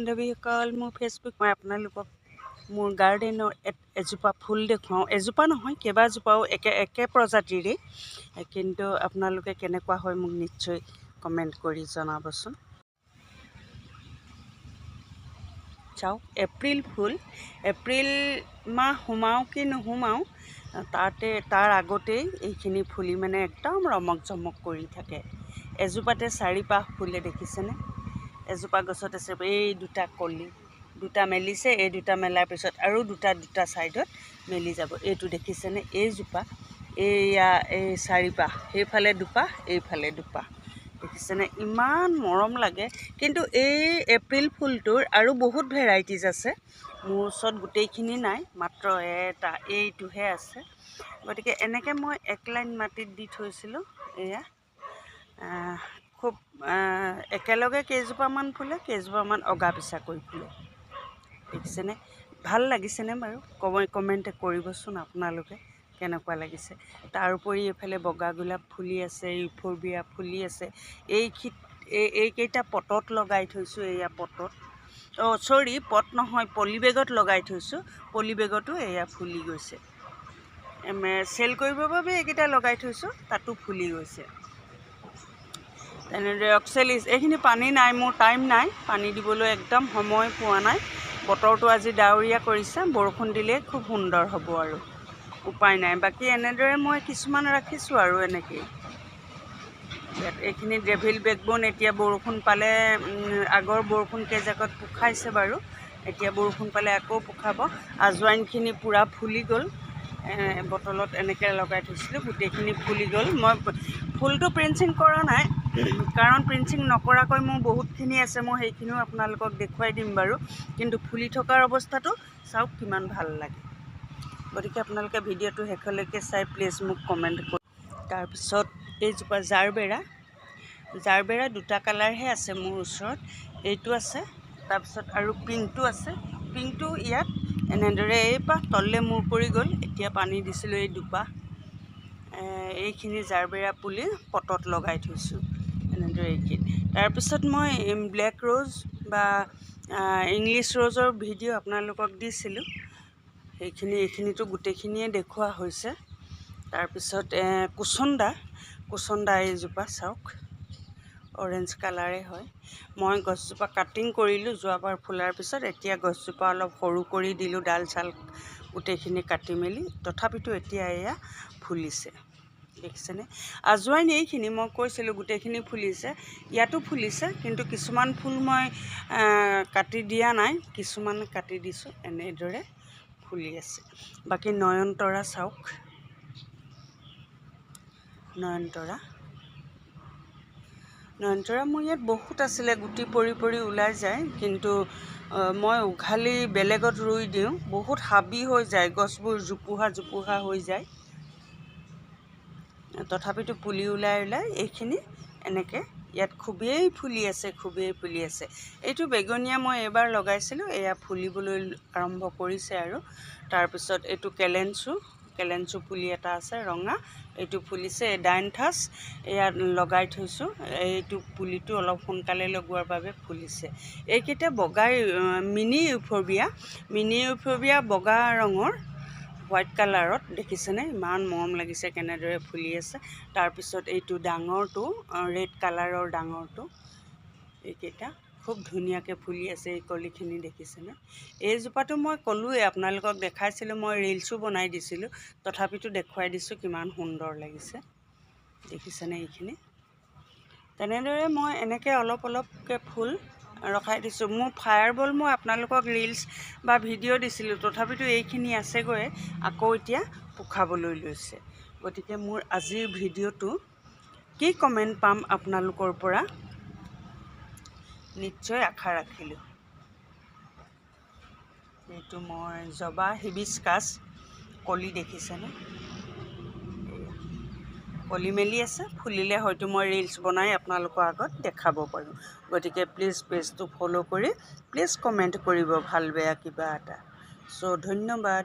বান্ধৱীসকল, মোৰ ফেচবুক মই আপোনালোকক মোৰ গাৰ্ডেনৰ এজোপা ফুল দেখুৱাওঁ। এজোপা নহয়, কেইবাজোপাও একে প্ৰজাতিৰেই, কিন্তু আপোনালোকে কেনেকুৱা হয় মোক নিশ্চয় কমেণ্ট কৰি জনাবচোন। চাওক, এপ্ৰিল ফুল, এপ্ৰিল মাহ সোমাওঁ কি নোসোমাওঁ তাৰ আগতেই এইখিনি ফুলি মানে একদম ৰমক জমক কৰি থাকে। এজোপাতে 4পাহ ফুলে, দেখিছেনে? এজোপা গছত আছে এই দুটা কলি, দুটা মেলিছে, এই দুটা মেলাৰ পিছত আৰু দুটা ছাইডত মেলি যাব। এইটো দেখিছেনে? এইজোপা এই 4পাহ, সেইফালে দুপাহ, এইফালে দুপাহ, দেখিছেনে? ইমান মৰম লাগে। কিন্তু এই এপ্ৰিল ফুলটোৰ আৰু বহুত ভেৰাইটিজ আছে, মোৰ ওচৰত গোটেইখিনি নাই, মাত্ৰ এটা এইটোহে আছে। গতিকে এনেকৈ মই এক লাইন মাটিত দি থৈছিলোঁ। এয়া খুব একেলগে কেইজোপামান ফুলে, কেইজোপামান অগা পিছা কৰি ফুলে, দেখিছেনে? ভাল লাগিছেনে বাৰু? কমেণ্ট কৰিবচোন আপোনালোকে কেনেকুৱা লাগিছে। তাৰোপৰি এইফালে বগা গোলাপ ফুলি আছে, ইউফৰবিয়া ফুলি আছে। এইকেইটা পটত লগাই থৈছোঁ, এয়া পটত, চৰি পট নহয়, পলি বেগত লগাই থৈছোঁ। পলি বেগতো এয়া ফুলি গৈছে। চেল কৰিবৰ বাবে এইকেইটা লগাই থৈছোঁ, তাতো ফুলি গৈছে। তেনেদৰে অক্সেলিছ, এইখিনি পানী নাই, মোৰ টাইম নাই পানী দিবলৈ, একদম সময় পোৱা নাই। বতৰটো আজি ডাৱৰীয়া কৰিছে, বৰষুণ দিলে খুব সুন্দৰ হ'ব আৰু উপায় নাই। বাকী এনেদৰে মই কিছুমান ৰাখিছোঁ আৰু এনেকৈয়ে। এইখিনি ডেভিল বেকবোন এতিয়া বৰষুণ পালে, আগৰ বৰষুণ কেইজাকত পোখাইছে বাৰু, এতিয়া বৰষুণ পালে আকৌ পোখাব। আজৱাইনখিনি পূৰা ফুলি গ'ল, বটলত এনেকৈ লগাই থৈছিলোঁ, গোটেইখিনি ফুলি গ'ল। মই ফুলটো প্ৰিন্সিং কৰা নাই, কাৰণ প্ৰিন্সিং নকৰাকৈ মোৰ বহুতখিনি আছে, মই সেইখিনিও আপোনালোকক দেখুৱাই দিম বাৰু। কিন্তু ফুলি থকাৰ অৱস্থাটো চাওক কিমান ভাল লাগে। গতিকে আপোনালোকে ভিডিঅ'টো শেষলৈকে চাই প্লিজ মোক কমেণ্ট কৰি। তাৰপিছত এইজোপা জাৰবেৰা দুটা কালাৰহে আছে মোৰ ওচৰত, এইটো আছে, তাৰপিছত আৰু পিংকটো আছে। পিংকটো ইয়াত এনেদৰে এইপাহ তললৈ মূৰ পৰি গ'ল, এতিয়া পানী দিছিলোঁ এই দুপাহ। এইখিনি জাৰবেৰা পুলি পটত লগাই থৈছোঁ এনেদৰে এইখিনি। তাৰপিছত মই ব্লেক ৰ'জ বা ইংলিছ ৰ'জৰ ভিডিঅ' আপোনালোকক দিছিলোঁ, এইখিনিতো গোটেইখিনিয়ে দেখুওৱা হৈছে। তাৰপিছত কুচন্দা এইজোপা চাওক, অৰেঞ্জ কালাৰে হয়। মই গছজোপা কাটিং কৰিলোঁ যোৱাবাৰ ফুলাৰ পিছত, এতিয়া গছজোপা অলপ সৰু কৰি দিলোঁ, ডাল চাল গোটেইখিনি কাটি মেলি, তথাপিতো এতিয়া এয়া ফুলিছে, দেখিছেনে? আজৱাইন এইখিনি মই কৈছিলোঁ গোটেইখিনি ফুলিছে, ইয়াতো ফুলিছে, কিন্তু কিছুমান ফুল মই কাটি দিয়া নাই, কিছুমান কাটি দিছোঁ, এনেদৰে ফুলি আছে। বাকী নয়নতৰা চাওক, নয়নতৰা মোৰ ইয়াত বহুত আছিলে, গুটি পৰি পৰি ওলাই যায়, কিন্তু মই উঘালি বেলেগত ৰুই দিওঁ, বহুত হাবি হৈ যায়, গছবোৰ জোপোহা হৈ যায়। তথাপিতো পুলি ওলাই এইখিনি এনেকৈ ইয়াত খুবেই ফুলি আছে। এইটো বেগনীয়া মই এইবাৰ লগাইছিলোঁ, এয়া ফুলিবলৈ আৰম্ভ কৰিছে আৰু। তাৰপিছত এইটো কেলেঞ্চু পুলি এটা আছে ৰঙা, এইটো ফুলিছে। ডাইনথাছ এয়া লগাই থৈছোঁ, এইটো পুলিটো অলপ সোনকালে লগোৱাৰ বাবে ফুলিছে। এইকেইটা মিনি ইউফৰবিয়া বগা ৰঙৰ, হোৱাইট কালাৰত, দেখিছেনে? ইমান মৰম লাগিছে কেনেদৰে ফুলি আছে। তাৰপিছত এইটো ডাঙৰটো, ৰেড কালাৰৰ ডাঙৰটো, এইকেইটা খুব ধুনীয়াকৈ ফুলি আছে। এই কলিখিনি দেখিছেনে? এইজোপাটো মই ক'লোৱে আপোনালোকক, দেখাইছিলোঁ, মই ৰিলছো বনাই দিছিলোঁ, তথাপিতো দেখুৱাই দিছোঁ কিমান সুন্দৰ লাগিছে, দেখিছেনে? এইখিনি তেনেদৰে মই এনেকৈ অলপকৈ ফুল ৰখাই দিছোঁ। মোৰ ফায়াৰবল মই আপোনালোকক ৰিলছ বা ভিডিঅ' দিছিলোঁ, তথাপিতো এইখিনি আছেগৈ, আকৌ এতিয়া পোখাবলৈ লৈছে। গতিকে মোৰ আজিৰ ভিডিঅ'টো কি কমেণ্ট পাম আপোনালোকৰ পৰা নিশ্চয় আশা ৰাখিলোঁ। এইটো মই জবা হিবিস্কাছ কলি, দেখিছেনে? কলি মেলি আছে, ফুলিলে হয়তো মই ৰিলছ বনাই আপোনালোকৰ আগত দেখাব পাৰোঁ। গতিকে প্লিজ পেজটো ফ'ল' কৰি প্লিজ কমেণ্ট কৰিব ভাল বেয়া কিবা এটা। চ' ধন্যবাদ।